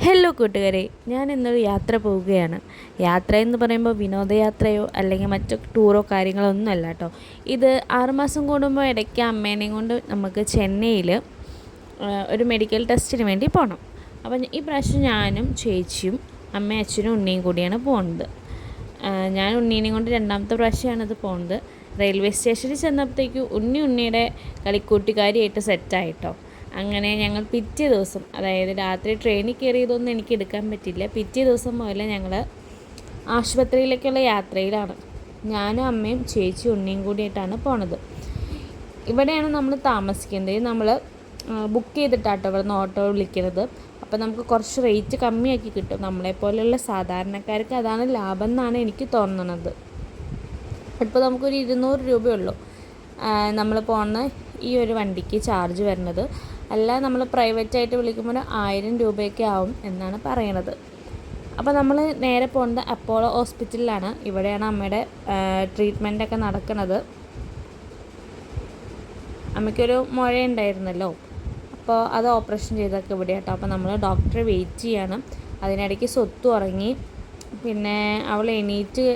Hello കൂട്ടുകാരെ, ഞാൻ ഇന്നൊരു യാത്ര പോവുകയാണ്. യാത്ര എന്ന് പറയുമ്പോൾ വിനോദയാത്രയോ അല്ലെങ്കിൽ മറ്റു ടൂറോ കാര്യങ്ങളോ ഒന്നുമല്ല കേട്ടോ. ഇത് 6 മാസം കൂടുമ്പോൾ ഇടയ്ക്ക് അമ്മേനെയും കൊണ്ട് നമുക്ക് ചെന്നൈയിൽ ഒരു മെഡിക്കൽ ടെസ്റ്റിന് വേണ്ടി പോകണം. അപ്പം ഈ പ്രാവശ്യം ഞാനും ചേച്ചിയും അമ്മയും അച്ഛനും ഉണ്ണിയും കൂടിയാണ് പോകുന്നത്. ഞാൻ ഉണ്ണീനെയും കൊണ്ട് രണ്ടാമത്തെ പ്രാവശ്യമാണിത് പോകുന്നത്. റെയിൽവേ സ്റ്റേഷനിൽ ചെന്നപ്പോഴത്തേക്കും ഉണ്ണിയുടെ കളിക്കൂട്ടുകാരിയായിട്ട് സെറ്റായിട്ടോ. അങ്ങനെ ഞങ്ങൾ പിറ്റേ ദിവസം, അതായത് രാത്രി ട്രെയിനിൽ കയറിയതൊന്നും എനിക്ക് എടുക്കാൻ പറ്റില്ല. പിറ്റേ ദിവസം മുതൽ ഞങ്ങൾ ആശുപത്രിയിലേക്കുള്ള യാത്രയിലാണ്. ഞാനും അമ്മയും ചേച്ചി ഉണ്ണിയും കൂടിയിട്ടാണ് പോണത്. ഇവിടെയാണ് നമ്മൾ താമസിക്കുന്നത്. നമ്മൾ ബുക്ക് ചെയ്തിട്ടാട്ടോ ഇവിടെ നിന്ന് ഓട്ടോ വിളിക്കുന്നത്. അപ്പോൾ നമുക്ക് കുറച്ച് റേറ്റ് കമ്മിയാക്കി കിട്ടും. നമ്മളെപ്പോലെയുള്ള സാധാരണക്കാർക്ക് അതാണ് ലാഭം എന്നാണ് എനിക്ക് തോന്നുന്നത്. ഇപ്പോൾ നമുക്കൊരു 200 രൂപയുള്ളൂ നമ്മൾ പോകുന്ന ഈ ഒരു വണ്ടിക്ക് ചാർജ് വരുന്നത്. അല്ല, നമ്മൾ പ്രൈവറ്റായിട്ട് വിളിക്കുമ്പോൾ 1000 രൂപയൊക്കെ ആവും എന്നാണ് പറയണത്. അപ്പോൾ നമ്മൾ നേരെ പോകുന്നത് അപ്പോളോ ഹോസ്പിറ്റലിലാണ്. ഇവിടെയാണ് അമ്മയുടെ ട്രീറ്റ്മെൻറ്റൊക്കെ നടക്കുന്നത്. അമ്മയ്ക്കൊരു മുഴയുണ്ടായിരുന്നല്ലോ, അപ്പോൾ അത് ഓപ്പറേഷൻ ചെയ്തൊക്കെ ഇവിടെ കേട്ടോ. അപ്പോൾ നമ്മൾ ഡോക്ടറെ വെയിറ്റ് ചെയ്യണം. അതിനിടയ്ക്ക് സ്വത്ത് ഉറങ്ങി. പിന്നെ അവൾ എണീറ്റ്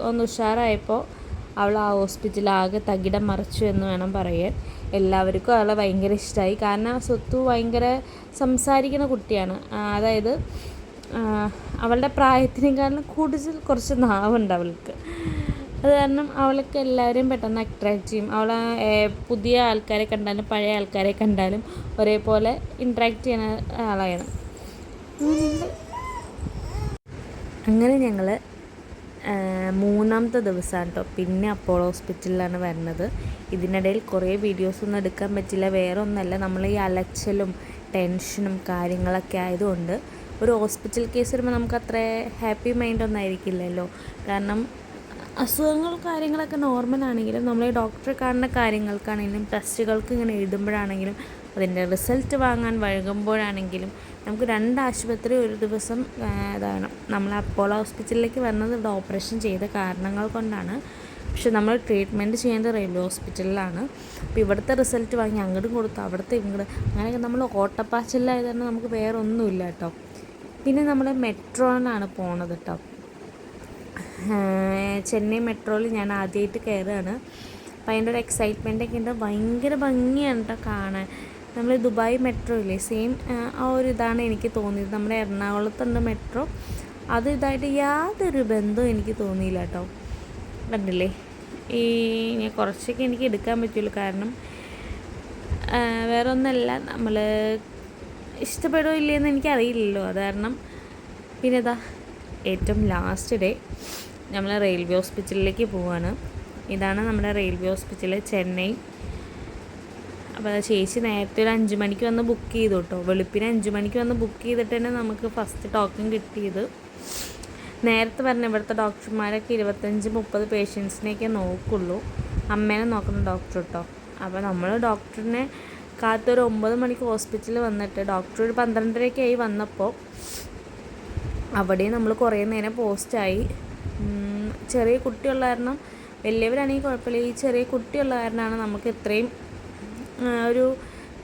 ഒന്ന് ഉഷാറായപ്പോൾ അവൾ ആ ഹോസ്പിറ്റൽ ആകെ തകിടം മറിച്ചു എന്ന് വേണം പറയാൻ. എല്ലാവർക്കും അവളെ ഭയങ്കര ഇഷ്ടമായി. കാരണം സ്വത്തു ഭയങ്കര സംസാരിക്കുന്ന കുട്ടിയാണ്. അതായത് അവളുടെ പ്രായത്തിനേക്കാളും കൂടുതൽ കുറച്ച് നാവുണ്ട് അവൾക്ക്. അത് കാരണം അവൾക്ക് എല്ലാവരെയും പെട്ടെന്ന് അട്രാക്റ്റ് ചെയ്യും. അവൾ പുതിയ ആൾക്കാരെ കണ്ടാലും പഴയ ആൾക്കാരെ കണ്ടാലും ഒരേപോലെ ഇൻട്രാക്റ്റ് ചെയ്യുന്ന ആളാണ്. അങ്ങനെ ഞങ്ങൾ 3-ാമത്തെ ദിവസമാണ് കേട്ടോ പിന്നെ അപ്പോളോ ഹോസ്പിറ്റലിലാണ് വരുന്നത്. ഇതിനിടയിൽ കുറേ വീഡിയോസൊന്നും എടുക്കാൻ പറ്റില്ല. വേറെ ഒന്നല്ല, നമ്മൾ ഈ അലച്ചിലും ടെൻഷനും കാര്യങ്ങളൊക്കെ ആയതുകൊണ്ട് ഒരു ഹോസ്പിറ്റൽ കേസ് വരുമ്പോൾ നമുക്ക് അത്ര ഹാപ്പി മൈൻഡൊന്നും ആയിരിക്കില്ലല്ലോ. കാരണം അസുഖങ്ങൾ കാര്യങ്ങളൊക്കെ നോർമലാണെങ്കിലും നമ്മൾ ഈ ഡോക്ടറെ കാണുന്ന കാര്യങ്ങൾക്കാണെങ്കിലും ടെസ്റ്റുകൾക്ക് ഇങ്ങനെ എഴുതുമ്പോഴാണെങ്കിലും അതിൻ്റെ റിസൾട്ട് വാങ്ങാൻ വൈകുമ്പോഴാണെങ്കിലും നമുക്ക് 2 ആശുപത്രി ഒരു ദിവസം ഇതാണ്. നമ്മൾ അപ്പോളോ ഹോസ്പിറ്റലിലേക്ക് വരുന്നത് ഇവിടെ ഓപ്പറേഷൻ ചെയ്ത കാരണങ്ങൾ കൊണ്ടാണ്. പക്ഷെ നമ്മൾ ട്രീറ്റ്മെൻറ്റ് ചെയ്യുന്നത് റെയിൽവേ ഹോസ്പിറ്റലിലാണ്. അപ്പോൾ ഇവിടുത്തെ റിസൾട്ട് വാങ്ങി അങ്ങോട്ടും കൊടുത്തു, അവിടുത്തെ ഇങ്ങോട്ട്, അങ്ങനെയൊക്കെ നമ്മൾ ഓട്ടപ്പാച്ചിലായത് കാരണം നമുക്ക് വേറെ ഒന്നുമില്ല കേട്ടോ. പിന്നെ നമ്മൾ മെട്രോയിലാണ് പോണത് കേട്ടോ. ചെന്നൈ മെട്രോയിൽ ഞാൻ ആദ്യമായിട്ട് കയറുകയാണ്. അപ്പോൾ അതിൻ്റെ ഒരു എക്സൈറ്റ്മെൻറ്റൊക്കെ ഉണ്ട്. ഭയങ്കര ഭംഗിയാണ് കേട്ടോ കാണാൻ. നമ്മൾ ദുബായ് മെട്രോ ഇല്ലേ, സെയിം ആ ഒരു ഇതാണ് എനിക്ക് തോന്നിയത്. നമ്മുടെ എറണാകുളത്തുണ്ട് മെട്രോ, അത് ഇതായിട്ട് യാതൊരു ബന്ധവും എനിക്ക് തോന്നിയില്ല കേട്ടോ. കണ്ടില്ലേ, ഞാൻ കുറച്ചൊക്കെ എനിക്ക് എടുക്കാൻ പറ്റുള്ളൂ. കാരണം വേറെ ഒന്നല്ല, നമ്മൾ ഇഷ്ടപ്പെടുമോ ഇല്ലയെന്ന് എനിക്കറിയില്ലല്ലോ, അത് കാരണം. പിന്നെ ഇതാ ഏറ്റവും ലാസ്റ്റ് ഡേ നമ്മൾ റെയിൽവേ ഹോസ്പിറ്റലിലേക്ക് പോവുകയാണ്. ഇതാണ് നമ്മുടെ റെയിൽവേ ഹോസ്പിറ്റൽ ചെന്നൈ. അപ്പോൾ ചേച്ചി നേരത്തെ ഒരു 5 മണിക്ക് വന്ന് ബുക്ക് ചെയ്തു കേട്ടോ. വെളുപ്പിന് 5 മണിക്ക് വന്ന് ബുക്ക് ചെയ്തിട്ട് തന്നെ നമുക്ക് ഫസ്റ്റ് ടോക്കൺ കിട്ടിയത്. നേരത്തെ പറഞ്ഞ ഇവിടുത്തെ ഡോക്ടർമാരൊക്കെ 25-30 പേഷ്യൻസിനെയൊക്കെ നോക്കുള്ളൂ. അമ്മേനെ നോക്കുന്ന ഡോക്ടർ കേട്ടോ. അപ്പോൾ നമ്മൾ ഡോക്ടറിനെ കാത്തൊരു 9 മണിക്ക് ഹോസ്പിറ്റലിൽ വന്നിട്ട് ഡോക്ടർ ഒരു 12:30 ആയി വന്നപ്പോൾ അവിടെയും നമ്മൾ കുറേ നേരം പോസ്റ്റായി. ചെറിയ കുട്ടിയുള്ള കാരണം, വലിയവരാണെങ്കിൽ കുഴപ്പമില്ല, ഈ ചെറിയ കുട്ടിയുള്ള കാരണമാണ് നമുക്ക് ഇത്രയും ഒരു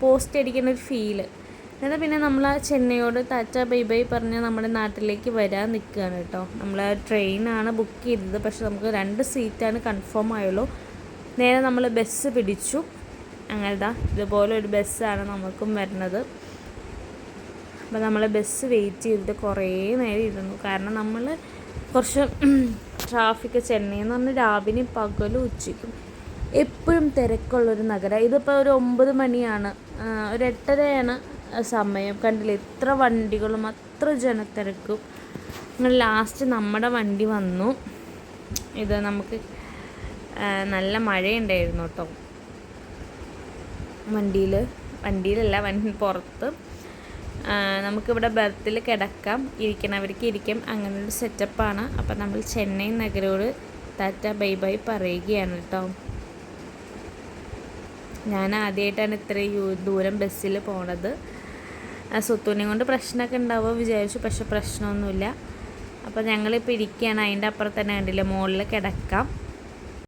പോസ്റ്റ് അടിക്കുന്ന ഒരു ഫീല്. എന്നിട്ട് പിന്നെ നമ്മൾ ചെന്നൈയോട് ടാറ്റ ബൈ ബൈ പറഞ്ഞ് നമ്മുടെ നാട്ടിലേക്ക് വരാൻ നിൽക്കുകയാണ് കേട്ടോ. നമ്മൾ ട്രെയിനാണ് ബുക്ക് ചെയ്തത്, പക്ഷെ നമുക്ക് 2 സീറ്റാണ് കൺഫേം ആയുള്ളൂ. നേരെ നമ്മൾ ബസ് പിടിച്ചു. അങ്ങനെ ഇതുപോലെ ഒരു ബസ്സാണ് നമുക്കും വരുന്നത്. അപ്പോൾ നമ്മൾ ബസ് വെയിറ്റ് ചെയ്തിട്ട് കുറേ നേരം ഇരുന്നു. കാരണം നമ്മൾ കുറച്ച് ട്രാഫിക്, ചെന്നൈ എന്ന് പറഞ്ഞാൽ രാവിലെയും പകലും ഉച്ചയ്ക്കും എപ്പോഴും തിരക്കുള്ളൊരു നഗരം. ഇതിപ്പോൾ ഒരു 9 മണിയാണ്, ഒരു 8:30 സമയം. കണ്ടില്ലേ എത്ര വണ്ടികളും അത്ര ജനത്തിരക്കും. അങ്ങനെ ലാസ്റ്റ് നമ്മുടെ വണ്ടി വന്നു. ഇത് നമുക്ക് നല്ല മഴയുണ്ടായിരുന്നു കേട്ടോ. വണ്ടിയിലല്ല പുറത്ത് നമുക്കിവിടെ ബർത്തിൽ കിടക്കാം, ഇരിക്കണവർക്ക് ഇരിക്കാം, അങ്ങനൊരു സെറ്റപ്പാണ്. അപ്പം നമ്മൾ ചെന്നൈ നഗരോട് ടാറ്റ ബൈ ബൈ പറയുകയാണ് കേട്ടോ. ഞാൻ ആദ്യമായിട്ടാണ് ഇത്രയും ദൂരം ബസ്സിൽ പോണത്. സ്വത്തുവിനെ കൊണ്ട് പ്രശ്നമൊക്കെ ഉണ്ടാവുമോ വിചാരിച്ചു, പക്ഷെ പ്രശ്നമൊന്നുമില്ല. അപ്പോൾ ഞങ്ങളിപ്പോൾ ഇരിക്കുകയാണ്. അതിൻ്റെ അപ്പുറത്ത് തന്നെ കണ്ടില്ല, മുകളിൽ കിടക്കാം.